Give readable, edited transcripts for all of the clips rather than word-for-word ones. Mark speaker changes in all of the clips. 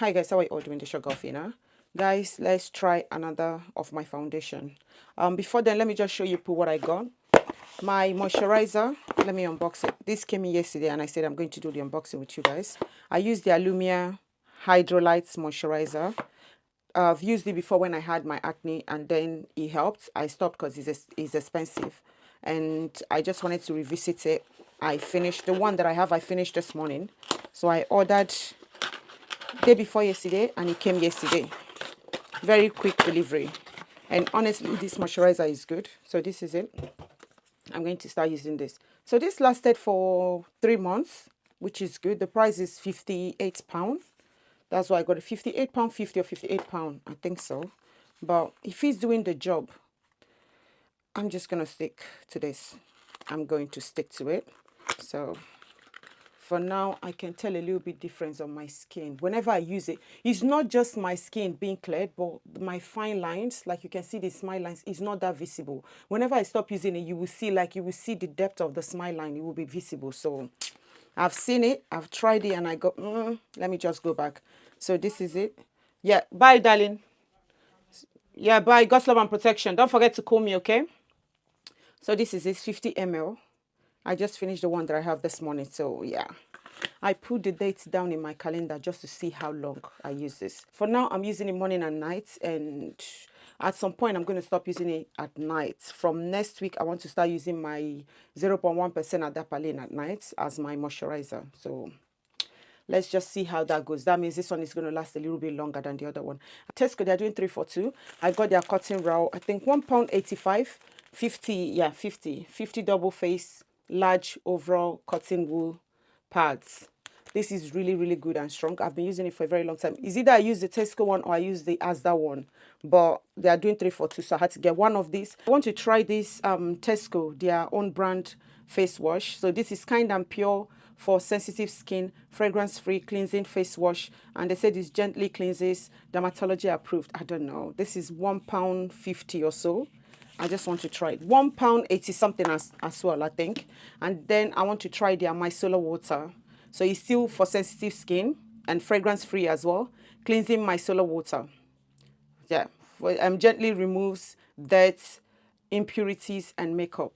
Speaker 1: Hi guys, how are you all doing? The Sugar Fina. Guys, let's try another of my foundation. Before then, let me just show you what I got. My moisturizer, let me unbox it. This came in yesterday and I said I'm going to do the unboxing with you guys. I used the Alumia Hydrolyte Moisturizer. I've used it before when I had my acne and then it helped. I stopped because it's expensive and I just wanted to revisit it. I finished the one that I finished this morning. So I ordered day before yesterday and it came yesterday. Very quick delivery. And honestly, this moisturizer is good. So this is it. I'm going to start using this. So this lasted for 3 months, which is good. The price is £58. That's why I got a £58, 50 or £58. I think so. But if he's doing the job, I'm just going to stick to this. I'm going to stick to it. So for now, I can tell a little bit difference on my skin. Whenever I use it, it's not just my skin being cleared, but my fine lines, like you can see the smile lines, is not that visible. Whenever I stop using it, you will see the depth of the smile line. It will be visible. So I've seen it, I've tried it, and I go, let me just go back. So this is it. Yeah, bye, darling. Yeah, bye. God's love and protection. Don't forget to call me, okay? So this is it, 50 ml. I just finished the one that I have this morning. So yeah, I put the dates down in my calendar just to see how long I use this. For now, I'm using it morning and night. And at some point, I'm going to stop using it at night. From next week, I want to start using my 0.1% adapalene at night as my moisturizer. So let's just see how that goes. That means this one is going to last a little bit longer than the other one. Tesco, they're doing 3 for 2. I got their cotton row, I think £1.85, 50, yeah, 50 double face, large overall cotton wool pads. This is really, really good and strong. I've been using it for a very long time. It's either I use the Tesco one or I use the Asda one. But they are doing 3 for 2, so I had to get one of these. I want to try this Tesco, their own brand face wash. So this is kind and pure for sensitive skin, fragrance-free cleansing face wash. And they said this gently cleanses, dermatology approved. I don't know. This is £1.50 or so. I just want to try it. £1.80 something as well, I think. And then I want to try their micellar water. So it's still for sensitive skin and fragrance free as well. Cleansing micellar water. Yeah. Gently removes dirt, impurities, and makeup.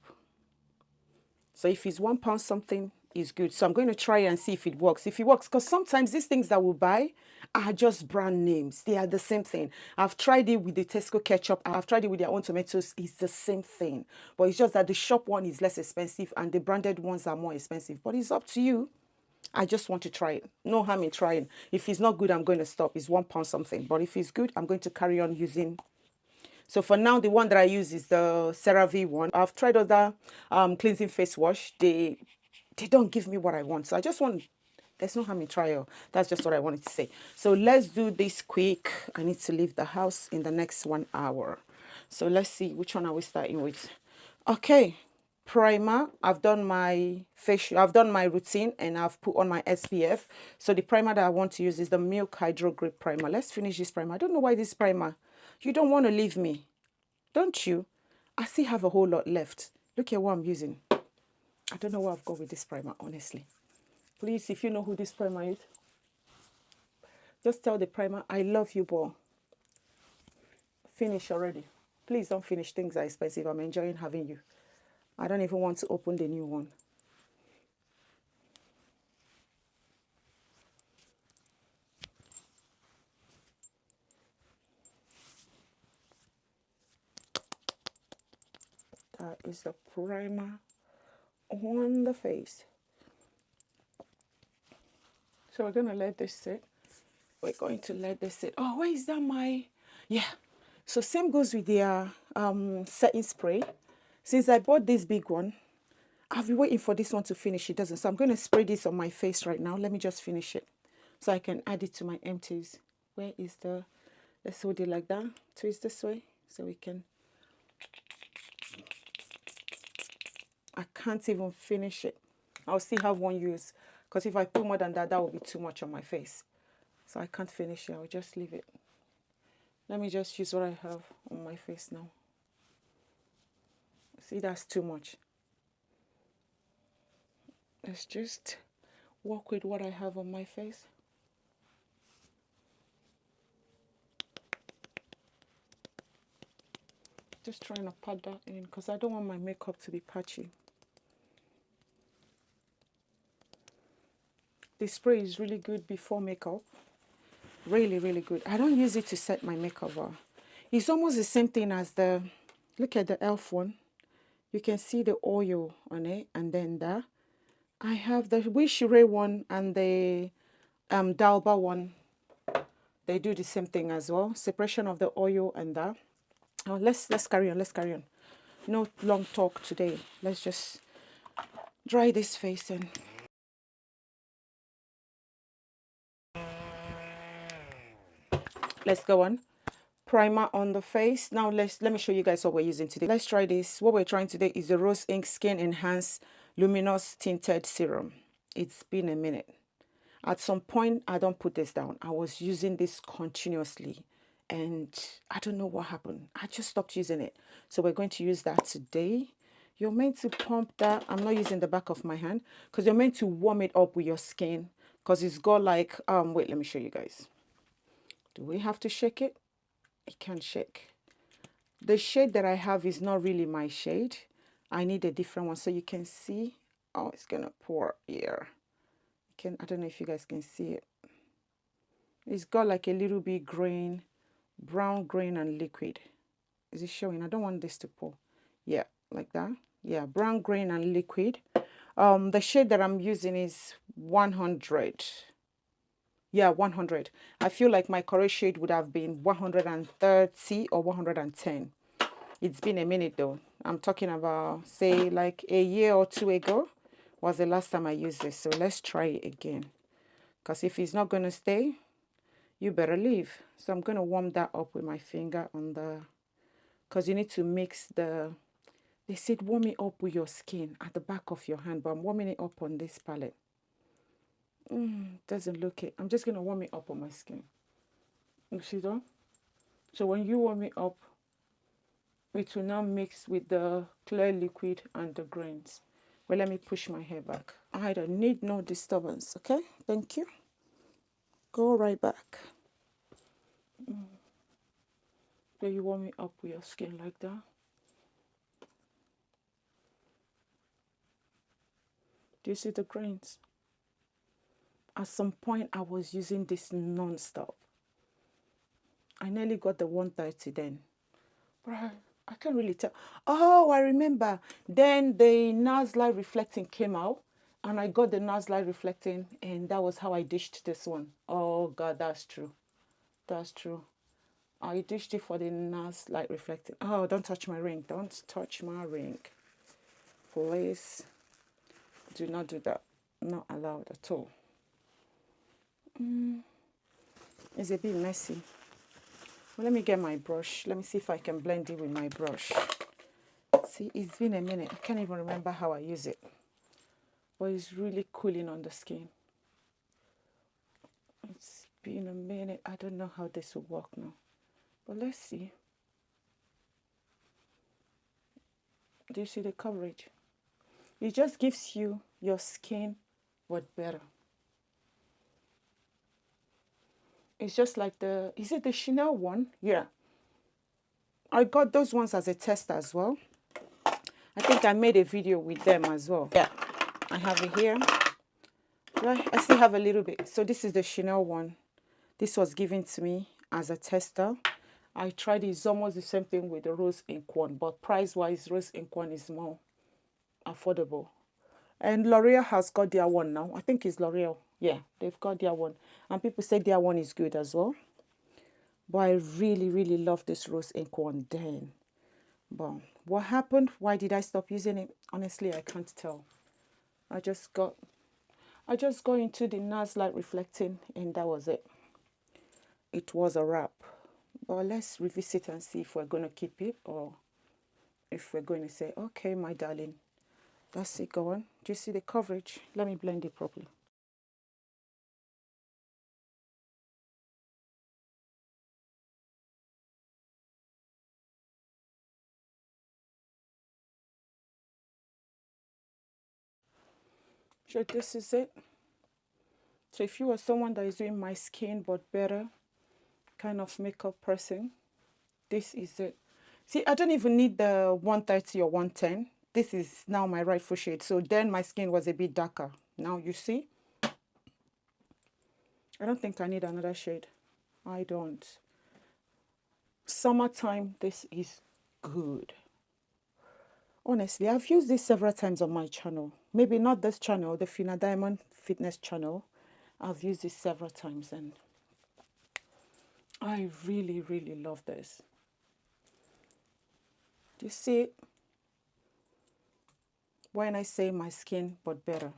Speaker 1: So if it's £1 something, it's good. So I'm going to try and see if it works. If it works, because sometimes these things that we buy are just brand names. They are the same thing. I've tried it with the Tesco ketchup. I've tried it with their own tomatoes. It's the same thing. But it's just that the shop one is less expensive and the branded ones are more expensive. But it's up to you. I just want to try it. No harm in trying. If it's not good, I'm going to stop. It's £1 something. But if it's good, I'm going to carry on using. So for now, the one that I use is the CeraVe one. I've tried other cleansing face wash. They don't give me what I want. So I just want, there's no harm in trial. That's just what I wanted to say. So let's do this quick. I need to leave the house in the next 1 hour. So let's see, which one are we starting with? Okay, primer. I've done my facial, I've done my routine and I've put on my SPF. So the primer that I want to use is the Milk Hydro Grip Primer. Let's finish this primer. I don't know why this primer, you don't want to leave me, don't you? I still have a whole lot left. Look at what I'm using. I don't know what I've got with this primer, honestly. Please, if you know who this primer is, just tell the primer, I love you, boy. Finish already. Please don't finish. Things are expensive. I'm enjoying having you. I don't even want to open the new one. That is the primer on the face. So we're going to let this sit. We're going to let this sit. Oh, where is that my... Yeah. So same goes with their setting spray. Since I bought this big one, I've been waiting for this one to finish. It doesn't. So I'm going to spray this on my face right now. Let me just finish it so I can add it to my empties. Where is the... Let's hold it like that. Twist this way so we can... I can't even finish it. I'll still have one use. Because if I put more than that, that will be too much on my face. So I can't finish it. I'll just leave it. Let me just use what I have on my face now. See, that's too much. Let's just work with what I have on my face. Just trying to pat that in because I don't want my makeup to be patchy. The spray is really good before makeup. Really, really good. I don't use it to set my makeup on. It's almost the same thing as the, look at the e.l.f. one. You can see the oil on it, and then that. I have the Wish Ray one and the Dalba one. They do the same thing as well. Separation of the oil and that. Oh, let's carry on. Let's carry on. No long talk today. Let's just dry this face and let's go on. Primer on the face. Now let me show you guys what we're using today. Let's try this. What we're trying today is the Rose Ink Skin Enhance Luminous Tinted Serum. It's been a minute. At some point, I don't put this down. I was using this continuously and I don't know what happened. I just stopped using it. So we're going to use that today. You're meant to pump that. I'm not using the back of my hand because you're meant to warm it up with your skin because it's got like, wait, let me show you guys. Do we have to shake it? It can't shake. The shade that I have is not really my shade. I need a different one so you can see. Oh, it's gonna pour here. I don't know if you guys can see it. It's got like a little bit green, brown grain and liquid. Is it showing? I don't want this to pour. Yeah, like that. Yeah, brown grain and liquid. The shade that I'm using is 100. Yeah, 100. I feel like my correct shade would have been 130 or 110. It's been a minute though. I'm talking about, say, like a year or two ago was the last time I used this. So let's try it again. Because if it's not going to stay, you better leave. So I'm going to warm that up with my finger on the, because you need to mix the, they said warm it up with your skin at the back of your hand, but I'm warming it up on this palette. Doesn't look it. I'm just going to warm it up on my skin. You see that? So when you warm it up, it will now mix with the clear liquid and the grains. Well, let me push my hair back. I don't need no disturbance, okay? Thank you. Go right back. So you warm it up with your skin like that. Do you see the grains? At some point, I was using this non-stop. I nearly got the 130 then. But I can't really tell. Oh, I remember. Then the NARS Light Reflecting came out. And I got the NARS Light Reflecting. And that was how I dished this one. Oh, God, that's true. That's true. I dished it for the NARS Light Reflecting. Oh, don't touch my ring. Don't touch my ring. Please. Do not do that. Not allowed at all. It's a bit messy. Well, let me get my brush. Let me see if I can blend it with my brush. See, it's been a minute. I can't even remember how I use it. But it's really cooling on the skin. It's been a minute. I don't know how this will work now. But let's see. Do you see the coverage? It just gives you your skin but better. It's just like the, is it the Chanel one? Yeah. I got those ones as a test as well. I think I made a video with them as well. Yeah, I have it here. Right, I still have a little bit. So this is the Chanel one. This was given to me as a tester. I tried it. It's almost the same thing with the Rose Ink one, but price-wise, Rose Ink one is more affordable. And L'Oreal has got their one now. I think it's L'Oreal. Yeah, they've got their one. And people say their one is good as well. But I really, really love this Rose Ink one then. But what happened? Why did I stop using it? Honestly, I can't tell. I just got into the NARS Light Reflecting and that was it. It was a wrap. But let's revisit and see if we're going to keep it or if we're going to say, okay, my darling, that's it, go on. Do you see the coverage? Let me blend it properly. So this is it. So if you are someone that is doing my skin but better kind of makeup person, this is it. See, I don't even need the 130 or 110. This is now my rightful shade. So then my skin was a bit darker. Now you see, I don't think I need another shade. I don't. Summertime, this is good. Honestly, I've used this several times on my channel. Maybe not this channel, the Fina Diamond Fitness channel. I've used this several times and I really, really love this. Do you see when I say my skin but better?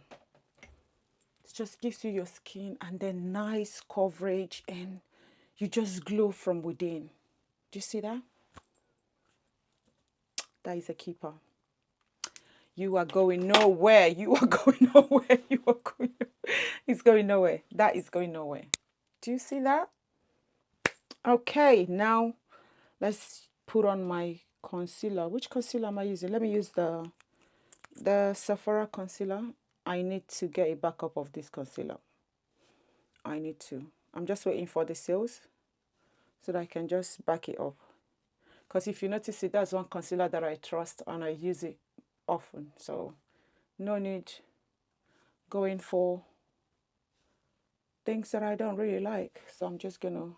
Speaker 1: It just gives you your skin and then nice coverage and you just glow from within. Do you see that? That is a keeper. You are going nowhere. You are going nowhere. You are going. It's going nowhere. That is going nowhere. Do you see that? Okay, now let's put on my concealer. Which concealer am I using? Let me use the Sephora concealer. I need to get a backup of this concealer. I need to. I'm just waiting for the sales so that I can just back it up. Because if you notice it, that's one concealer that I trust and I use it often. So no need going for things that I don't really like. So I'm just gonna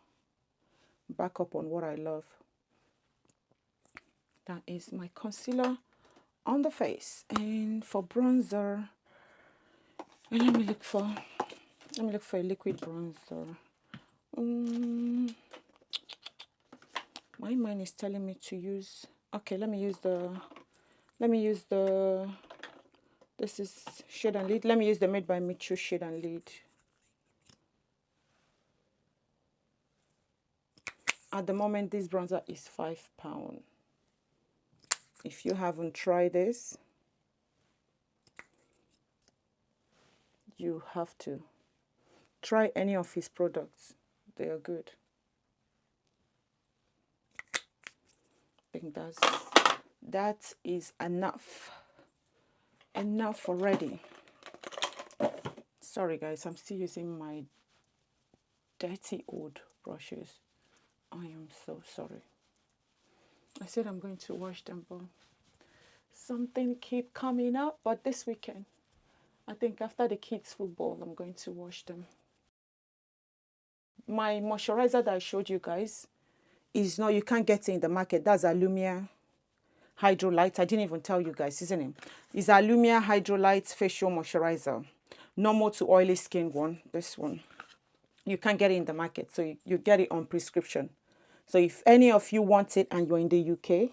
Speaker 1: back up on what I love. That is my concealer on the face. And for bronzer, let me look for a liquid bronzer. My mind is telling me to use, okay, let me use the this is Shade and Lead. Let me use the Made by Mitchell Shade and Lead. At the moment, this bronzer is £5. If you haven't tried this, you have to try any of his products. They are good. I think that is enough already. Sorry guys, I'm still using my dirty old brushes. I am so sorry. I said I'm going to wash them, but something keep coming up. But this weekend, I think after the kids' football, I'm going to wash them. My moisturizer that I showed you guys is not, you can't get it in the market. That's Alumia Hydrolite. I didn't even tell you guys, isn't it? It's Alumia Hydrolite Facial Moisturizer. Normal to oily skin one, this one. You can't get it in the market, so you get it on prescription. So if any of you want it and you're in the UK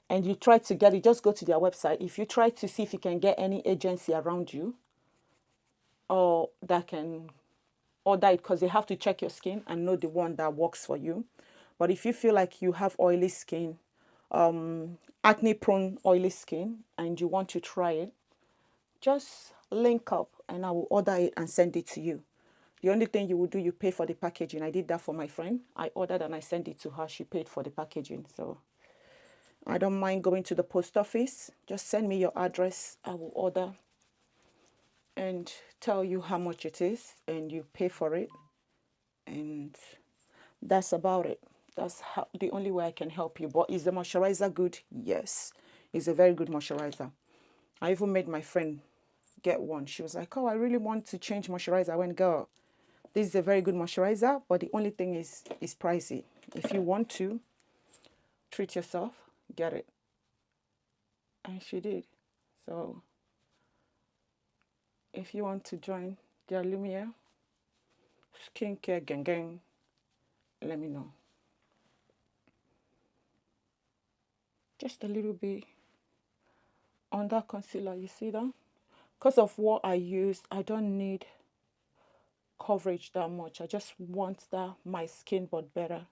Speaker 1: and you try to get it, just go to their website. If you try to see if you can get any agency around you or that can order it, because they have to check your skin and know the one that works for you. But if you feel like you have oily skin, acne prone oily skin, and you want to try it, just link up and I will order it and send it to you. The only thing you will do, you pay for the packaging. I did that for my friend. I ordered and I sent it to her. She paid for the packaging. So I don't mind going to the post office. Just send me your address. I will order and tell you how much it is and you pay for it. And that's about it. That's the only way I can help you. But is the moisturizer good? Yes. It's a very good moisturizer. I even made my friend get one. She was like, oh, I really want to change moisturizer. I went, girl, this is a very good moisturizer, but the only thing is pricey. If you want to treat yourself, get it. And she did. So if you want to join the Lumia skincare gang, let me know. Just a little bit on that concealer, you see that? Because of what I used, I don't need coverage that much. I just want that my skin but better.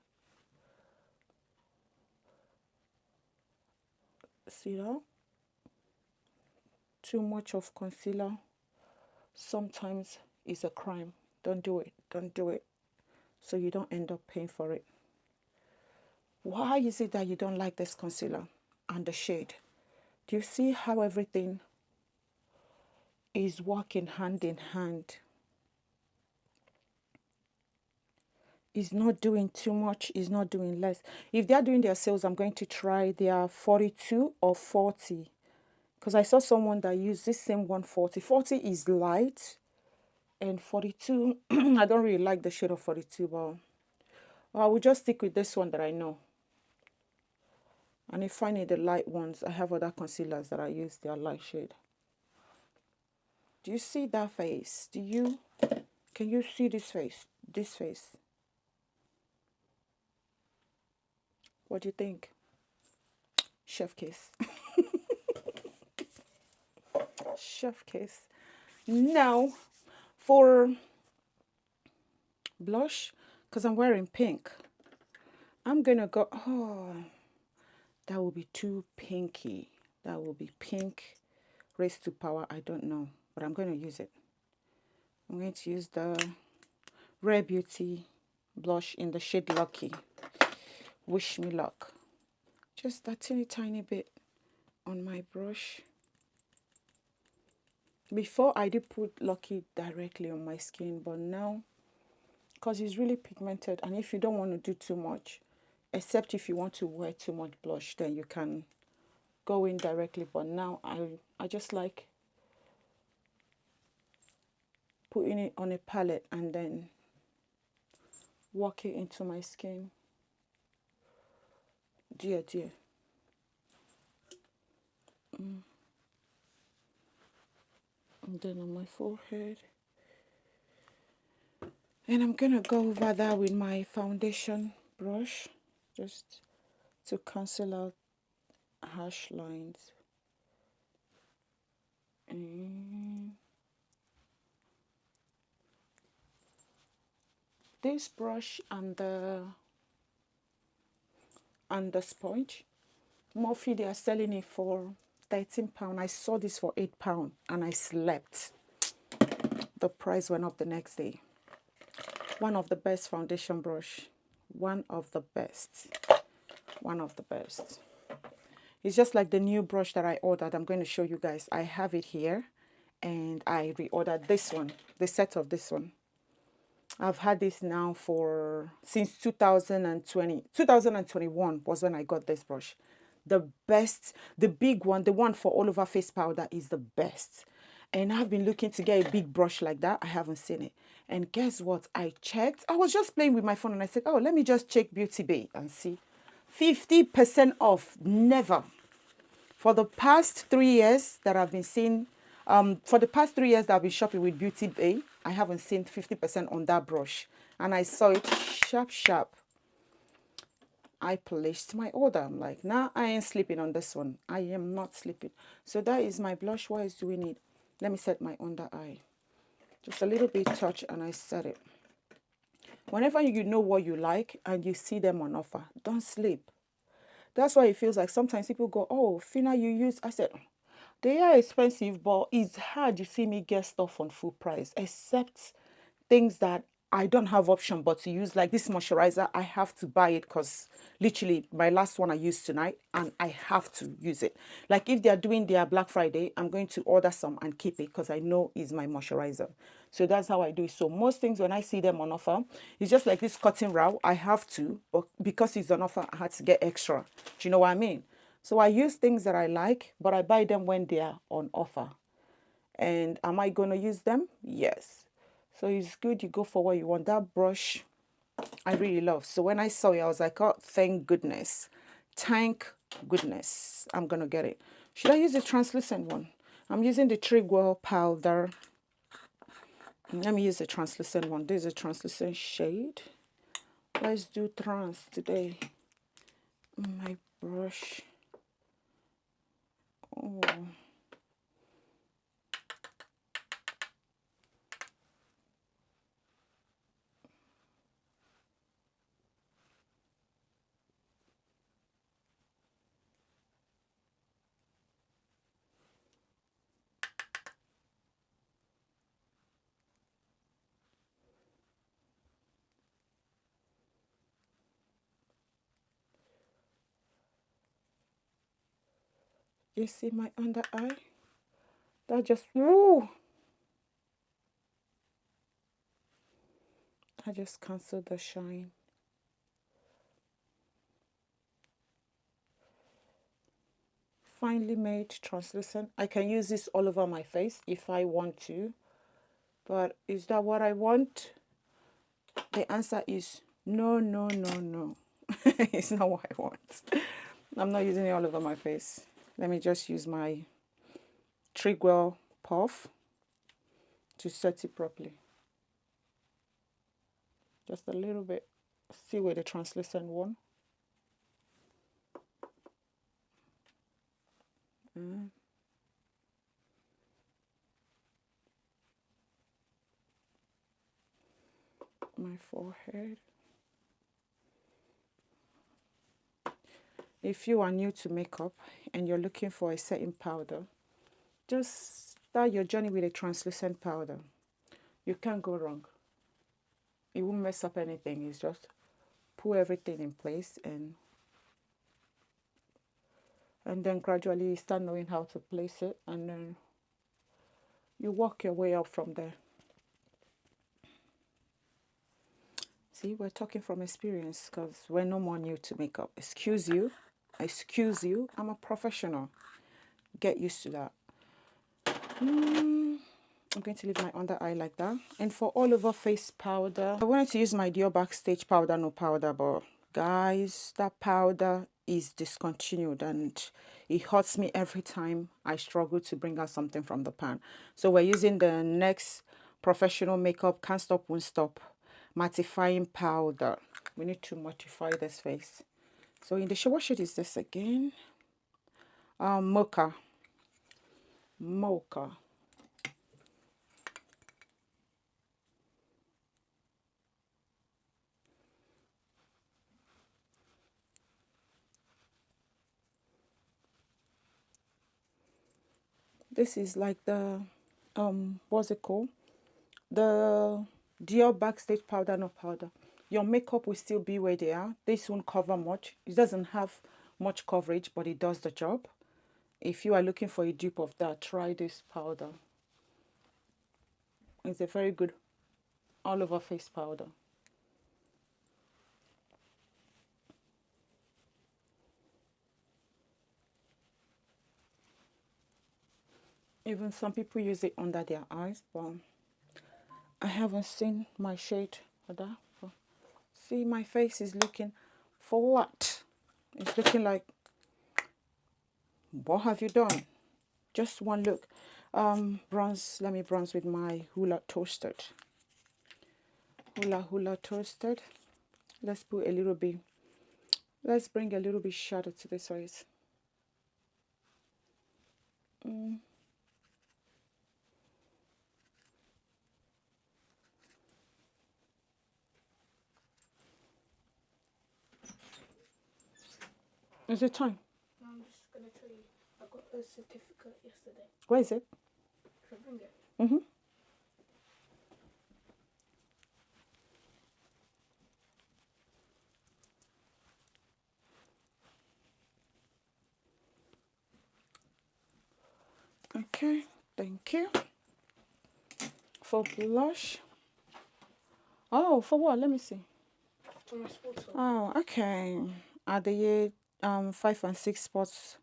Speaker 1: See that? Too much of concealer sometimes is a crime. Don't do it. Don't do it. So you don't end up paying for it. Why is it that you don't like this concealer and the shade? Do you see how everything is working hand in hand? Is not doing too much, is not doing less. If they're doing their sales, I'm going to try their 42 or 40. Because I saw someone that used this same 140. 40 is light, and 42, I don't really like the shade of 42, but I will just stick with this one that I know. And if I need the light ones, I have other concealers that I use, their light shade. Do you see that face? Can you see this face? This face? What do you think? Chef kiss. Chef kiss. Now, for blush, because I'm wearing pink, I'm gonna go, oh, that will be too pinky. That will be pink raised to power. I don't know, but I'm going to use it. I'm going to use the Rare Beauty blush in the shade Lucky. Wish Me Luck. Just that tiny bit on my brush. Before I did put Lucky directly on my skin, but now, because it's really pigmented, and if you don't want to do too much, except if you want to wear too much blush, then you can go in directly. But now I just like putting it on a palette and then work it into my skin. Dear. And then on my forehead. And I'm gonna go over that with my foundation brush, just to cancel out harsh lines. And this brush and the sponge, Morphe, they are selling it for £13. I saw this for £8 and I slept. The price went up the next day. One of the best foundation brush. One of the best. It's just like the new brush that I ordered. I'm going to show you guys. I have it here and I reordered this one, the set of this one. I've had this now since 2020. 2021 was when I got this brush. The best, the big one, the one for all over face powder is the best. And I've been looking to get a big brush like that. I haven't seen it. And guess what? I checked. I was just playing with my phone and I said, oh, let me just check Beauty Bay and see. 50% off. Never. For the past 3 years that I've been seeing, for the past 3 years that I've been shopping with Beauty Bay, I haven't seen 50% on that brush. And I saw it sharp. I placed my order. I'm like, nah, I ain't sleeping on this one. I am not sleeping. So that is my blush. What else do we need? Let me set my under eye. Just a little bit touch and I set it. Whenever you know what you like and you see them on offer, don't sleep. That's why it feels like sometimes people go, oh, Fina, you use. I said, they are expensive, but it's hard you see me get stuff on full price, except things that I don't have option but to use. Like this moisturizer, I have to buy it because literally my last one I used tonight and I have to use it. Like if they're doing their Black Friday, I'm going to order some and keep it because I know it's my moisturizer. So that's how I do it. So most things when I see them on offer, it's just like this cotton row. I have to, but because it's on offer, I had to get extra. Do you know what I mean? So I use things that I like, but I buy them when they are on offer. And am I going to use them? Yes. So it's good you go for what you want. That brush, I really love. So when I saw it, I was like, oh, thank goodness. Thank goodness. I'm going to get it. Should I use the translucent one? I'm using the Treacle powder. Let me use the translucent one. This is a translucent shade. Let's do trans today. My brush. Oh. You see my under eye? That just, ooh. I just cancel the shine. Finely made, translucent. I can use this all over my face if I want to. But is that what I want? The answer is no, no, no, no. It's not what I want. I'm not using it all over my face. Let me just use my Trigwell puff to set it properly. Just a little bit. See with the translucent one. My forehead. If you are new to makeup and you're looking for a setting powder, just start your journey with a translucent powder. You can't go wrong. It won't mess up anything. It's just put everything in place and then gradually start knowing how to place it, and then you work your way up from there. See, we're talking from experience because we're no more new to makeup. Excuse you. I'm a professional. Get used to that. I'm going to leave my under eye like that. And for all over face powder, I wanted to use my Dior Backstage powder, no powder, but guys, that powder is discontinued and it hurts me every time I struggle to bring out something from the pan. So we're using the NYX Professional Makeup Can't Stop Won't Stop mattifying powder. We need to mattify this face. So in the shade, what shade is this again? Mocha. This is like the what's it called? The Dior Backstage powder, no powder. Your makeup will still be where they are. This won't cover much. It doesn't have much coverage, but it does the job. If you are looking for a dupe of that, try this powder. It's a very good all over face powder. Even some people use it under their eyes, but I haven't seen my shade for that. But see, my face is looking flat. It's looking like, what have you done? Just one look. Bronze, let me bronze with my Hula Toasted. Hula Toasted. Let's put a little bit, let's bring a little bit shadow to this face. Is it time?
Speaker 2: No, I'm just going to tell you. I got a certificate yesterday.
Speaker 1: Where is it?
Speaker 2: Should I bring it?
Speaker 1: Mm-hmm. Okay, thank you. For blush. Oh, for what? Let me see.
Speaker 2: For my sports hall.
Speaker 1: Oh, okay. At the year 5 and 6 sports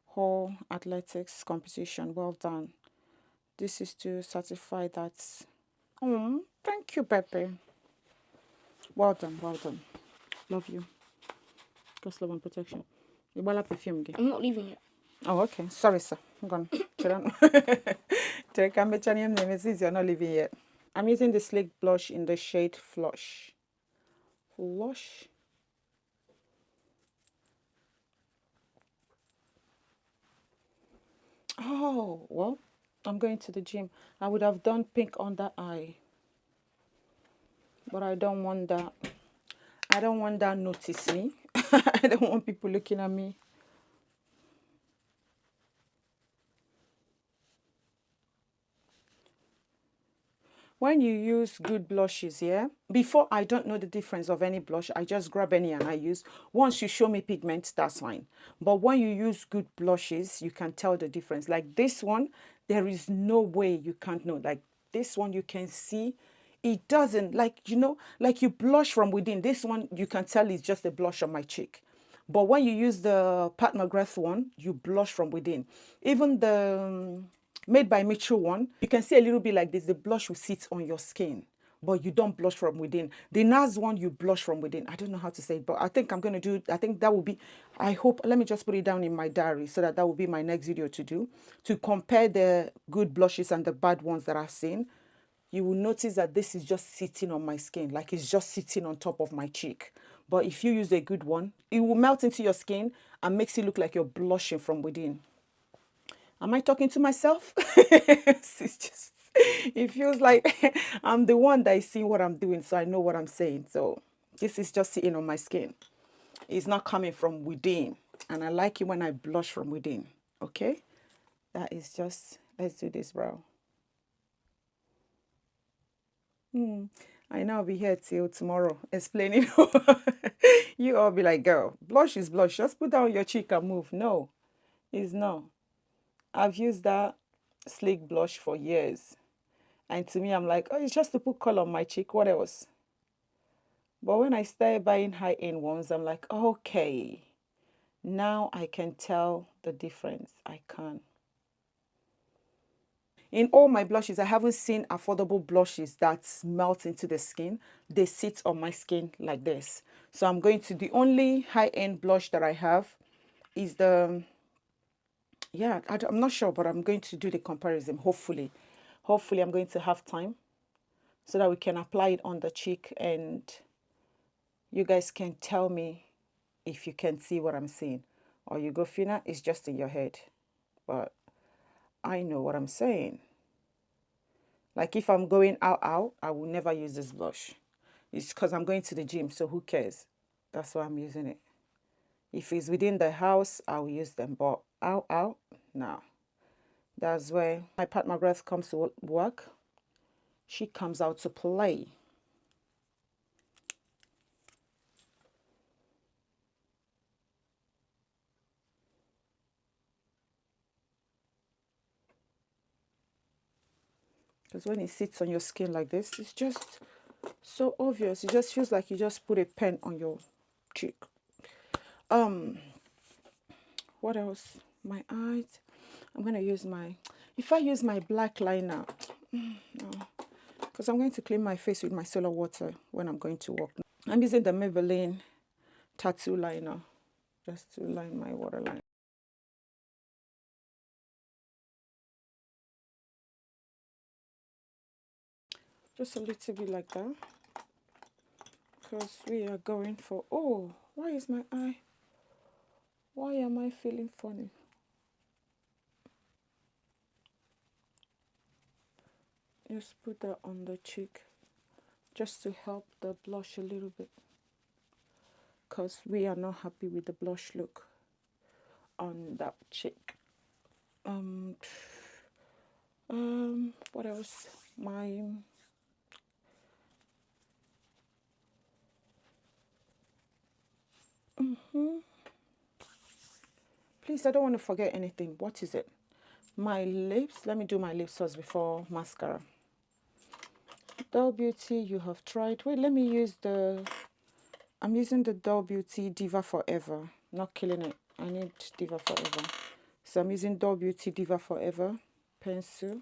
Speaker 1: hall athletics competition. Well done. This is to certify that. Oh, thank you, Pepe. Well done, well done. Love you. God's love and protection. Perfume.
Speaker 2: I'm not leaving it.
Speaker 1: Oh, okay. Sorry, sir. I'm gone. You're not leaving yet. I'm using the Sleek blush in the shade Flush. Flush. Oh, well, I'm going to the gym. I would have done pink under eye. But I don't want that. I don't want that notice me. I don't want people looking at me. When you use good blushes, yeah, before I don't know the difference of any blush, I just grab any and I use. Once you show me pigments, that's fine. But when you use good blushes, you can tell the difference. Like this one, there is no way you can't know. Like this one, you can see It doesn't, like, like you blush from within. This one, you can tell is just a blush on my cheek. But when you use the Pat McGrath one, you blush from within. Even the Made by Mitchell one, you can see a little bit like this. The blush will sit on your skin, but you don't blush from within. The NARS one, you blush from within. I don't know how to say it, but I think I'm going to do, I think that will be, I hope, let me just put it down in my diary so that will be my next video to do, to compare the good blushes and the bad ones that I've seen. You will notice that this is just sitting on my skin, like it's just sitting on top of my cheek. But if you use a good one, it will melt into your skin and makes it look like you're blushing from within. Am I talking to myself? It's just, it feels like I'm the one that is seeing what I'm doing, so I know what I'm saying. So this is just sitting on my skin. It's not coming from within. And I like it when I blush from within. Okay? That is just, let's do this brow. I know I'll be here till tomorrow explaining. You all be like, girl, blush is blush. Just put down your cheek and move. No, it's not. I've used that sleek blush for years. And to me, I'm like, oh, it's just to put color on my cheek. What else? But when I started buying high-end ones, I'm like, okay, now I can tell the difference. I can. In all my blushes, I haven't seen affordable blushes that melt into the skin. They sit on my skin like this. So I'm going to, the only high-end blush that I have is the, yeah, I'm not sure, but I'm going to do the comparison, hopefully. Hopefully I'm going to have time so that we can apply it on the cheek and you guys can tell me if you can see what I'm saying. Or you go, Fina, it's just in your head. But I know what I'm saying. Like if I'm going out, I will never use this blush. It's because I'm going to the gym, so who cares? That's why I'm using it. If it's within the house, I'll use them. But out, no. That's where my Pat McGrath comes to work. She comes out to play. Because when it sits on your skin like this, it's just so obvious. It just feels like you just put a pen on your cheek. What else? My eyes. I'm going to use my, if I use my black liner, no, because I'm going to clean my face with my solar water when I'm going to work. I'm using the Maybelline tattoo liner just to line my waterline. Just a little bit like that, because we are going for, oh, why is my eye, why am I feeling funny? Just put that on the cheek just to help the blush a little bit, because we are not happy with the blush look on that cheek. What else? My please, I don't want to forget anything. What is it? My lips. Let me do my lips first before mascara. Doll Beauty, you have tried. Wait, let me use the, I'm using the Doll Beauty Diva Forever. Not killing it. I need Diva Forever. So I'm using Doll Beauty Diva Forever pencil.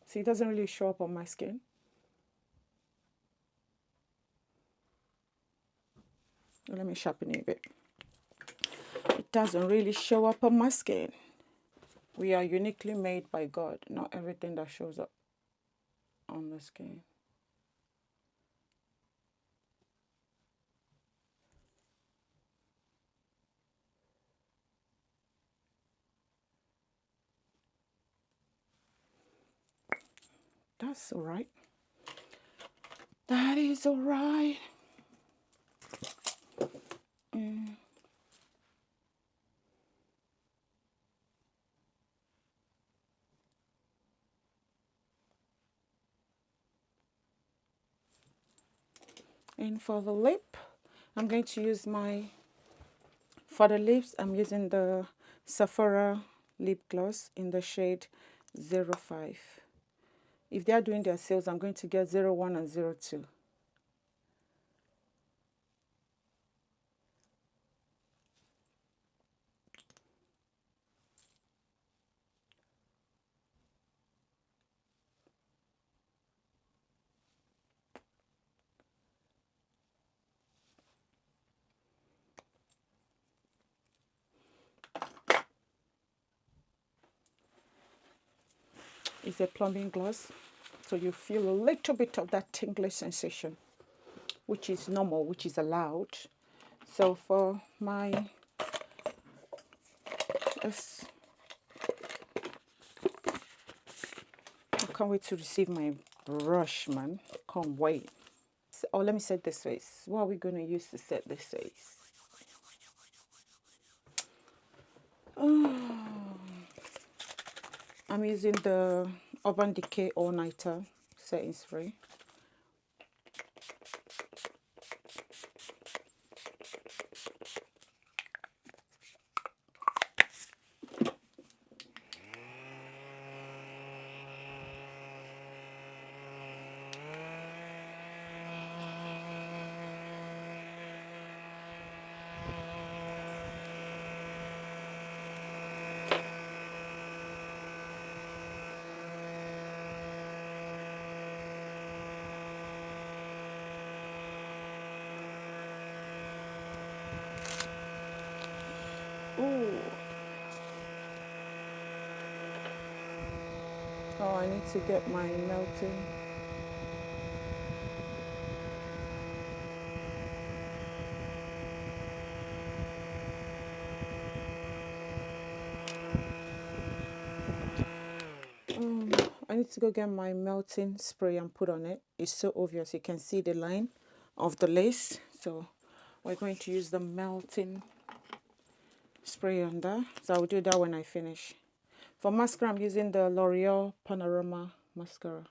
Speaker 1: See, it doesn't really show up on my skin. Let me sharpen it a bit. It doesn't really show up on my skin. We are uniquely made by God. Not everything that shows up on the skin. That's all right. That is all right. And for the lip, I'm going to use for the lips, I'm using the Sephora lip gloss in the shade 05. If they are doing their sales, I'm going to get 01 and 02. It's a plumping gloss, so you feel a little bit of that tingly sensation, which is normal, which is allowed. So for my, let's, I can't wait to receive my brush, man. Can't wait. Oh, let me set this face. What are we going to use to set this face? I'm using the Urban Decay All Nighter setting spray. Ooh. Oh, I need to get my melting. I need to go get my melting spray and put on it. It's so obvious. You can see the line of the lace. So we're going to use the melting spray on that. So I'll do that when I finish. For mascara, I'm using the L'Oreal Panorama mascara.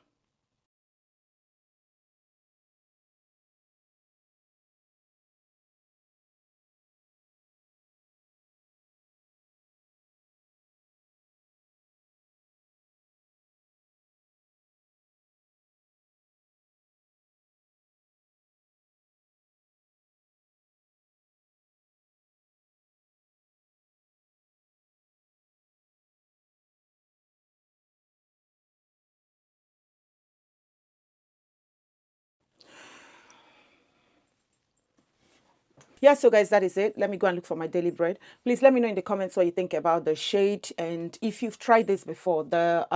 Speaker 1: Yeah, so guys, that is it. Let me go and look for my daily bread. Please let me know in the comments what you think about the shade, and if you've tried this before, the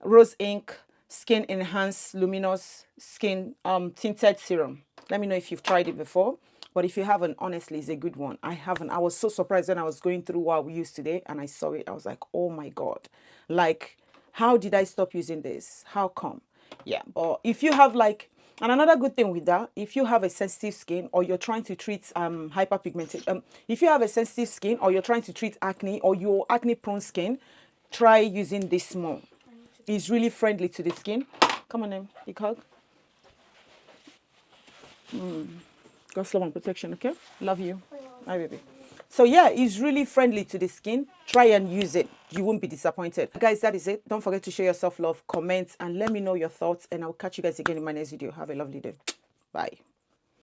Speaker 1: Rose Ink Skin Enhanced Luminous Skin Tinted Serum. Let me know if you've tried it before. But if you haven't, honestly, it's a good one. I haven't. I was so surprised when I was going through what we used today and I saw it. I was like, oh my God. Like, how did I stop using this? How come? Yeah, but if you have like, and another good thing with that, if you have a sensitive skin or you're trying to treat hyperpigmented, if you have a sensitive skin or you're trying to treat acne or your acne prone skin, try using this more. It's really friendly to the skin. Come on, big hug. God's love and protection, okay? Love you. Hi, baby. So yeah, it's really friendly to the skin. Try and use it. You won't be disappointed. Guys, that is it. Don't forget to share your self-love, comment, and let me know your thoughts. And I'll catch you guys again in my next video. Have a lovely day. Bye.